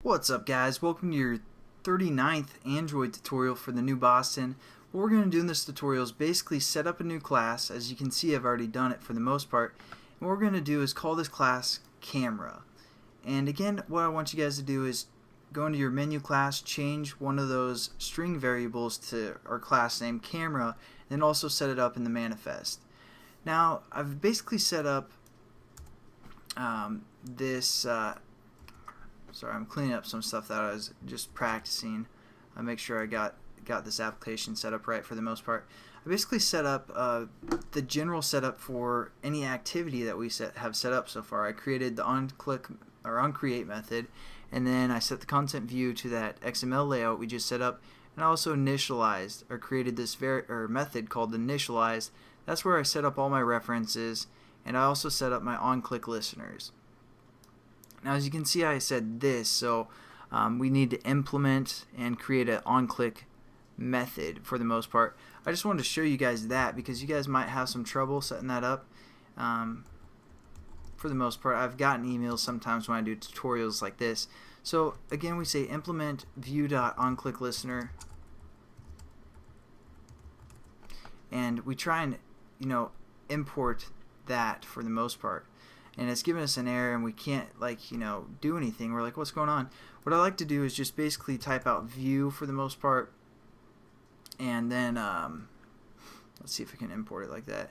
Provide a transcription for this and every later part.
What's up, guys? Welcome to your 39th Android tutorial for the new Boston. What we're going to do in this tutorial is basically set up a new class. As you can see, I've already done it for the most part. And what we're going to do is call this class Camera. And again, what I want you guys to do is go into your menu class, change one of those string variables to our class name Camera, and also set it up in the manifest. Now, I've basically set up this sorry, I'm cleaning up some stuff that I was just practicing. I make sure I got this application set up right for the most part. I basically set up the general setup for any activity that we have set up so far. I created the onCreate method, and then I set the content view to that XML layout we just set up, and I also initialized or created this method called initialize. That's where I set up all my references, and I also set up my onClick listeners. Now, as you can see, I said this, so we need to implement and create an onClick method for the most part. I just wanted to show you guys that because you guys might have some trouble setting that up. For the most part, I've gotten emails sometimes when I do tutorials like this. So again, we say implement view.onClickListener, and we try and import that for the most part. And it's giving us an error and we can't do anything. We're like, what's going on? What I like to do is just basically type out view for the most part, and then let's see if I can import it like that.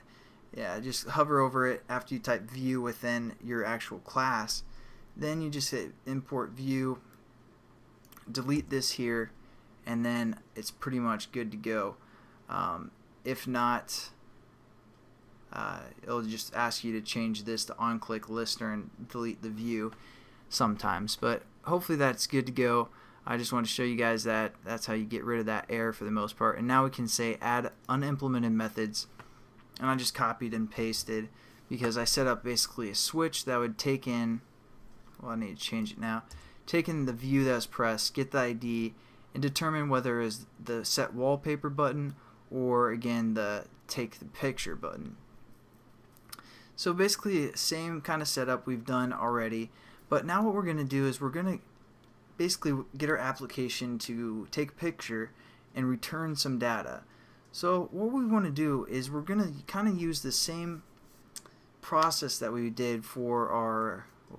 Yeah, just hover over it after you type view within your actual class. Then you just hit import view, delete this here, and then it's pretty much good to go. If not, it'll just ask you to change this to onClick listener and delete the view sometimes, but hopefully that's good to go. I just want to show you guys that that's how you get rid of that error for the most part. And now we can say add unimplemented methods, and I just copied and pasted because I set up basically a switch that would take in, well, I need to change it now, take in the view that was pressed, get the ID, and determine whether it is the set wallpaper button or again the take the picture button. So basically, same kind of setup we've done already, but now what we're going to do is we're going to basically get our application to take a picture and return some data. So what we want to do is we're going to kind of use the same process that we did for our, I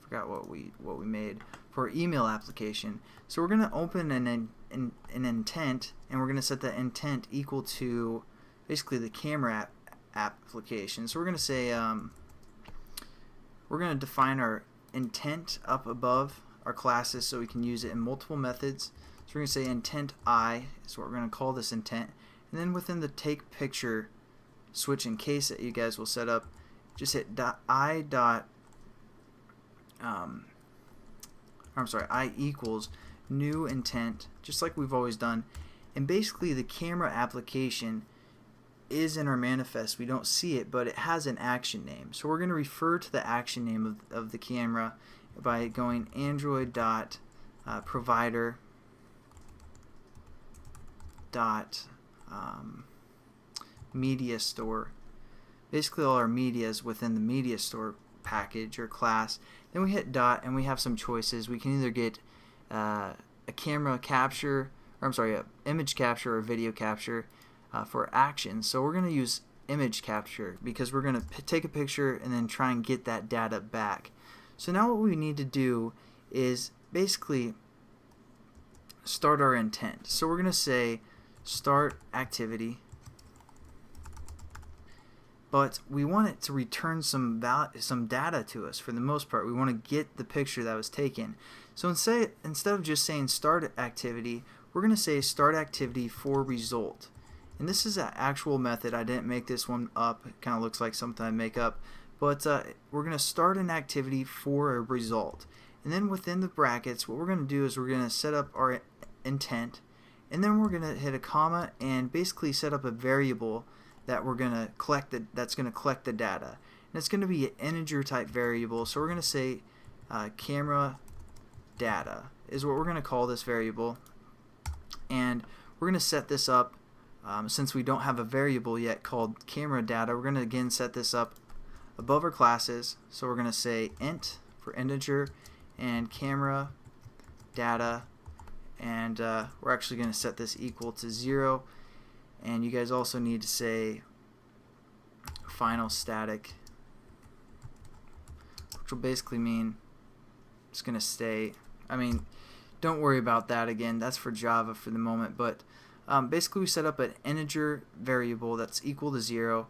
forgot what we made for our email application. So we're going to open an intent, and we're going to set that intent equal to basically the camera application. So we're going to say we're going to define our intent up above our classes so we can use it in multiple methods. So we're going to say intent I is what we're going to call this intent, and then within the take picture switch in case that you guys will set up, just hit I equals new intent, just like we've always done. And basically the camera application is in our manifest. We don't see it, but it has an action name. So we're going to refer to the action name of the camera by going android.provider media store. Basically all our media is within the media store package or class. Then we hit dot and we have some choices. We can either get a camera capture, or I'm sorry, a image capture or video capture for action. So we're going to use image capture because we're going to take a picture and then try and get that data back. So now what we need to do is basically start our intent. So we're going to say start activity, but we want it to return some data to us for the most part. We want to get the picture that was taken. So instead of just saying start activity, we're going to say start activity for result. And this is an actual method. I didn't make this one up. It kind of looks like something I make up. But we're going to start an activity for a result. And then within the brackets, what we're going to do is we're going to set up our intent. And then we're going to hit a comma and basically set up a variable that we're going to collect that's going to collect the data. And it's going to be an integer type variable. So we're going to say camera data is what we're going to call this variable. And we're going to set this up. Since we don't have a variable yet called camera data, we're going to again set this up above our classes. So we're going to say int for integer and camera data, and we're actually going to set this equal to 0, and you guys also need to say final static, which will basically mean it's going to stay. I mean, don't worry about that again, that's for Java for the moment, but basically we set up an integer variable that's equal to 0,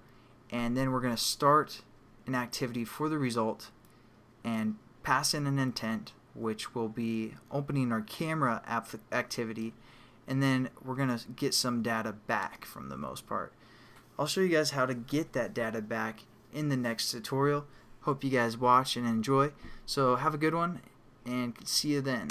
and then we're going to start an activity for the result and pass in an intent, which will be opening our camera activity, and then we're going to get some data back from the most part. I'll show you guys how to get that data back in the next tutorial. Hope you guys watch and enjoy. So have a good one, and see you then.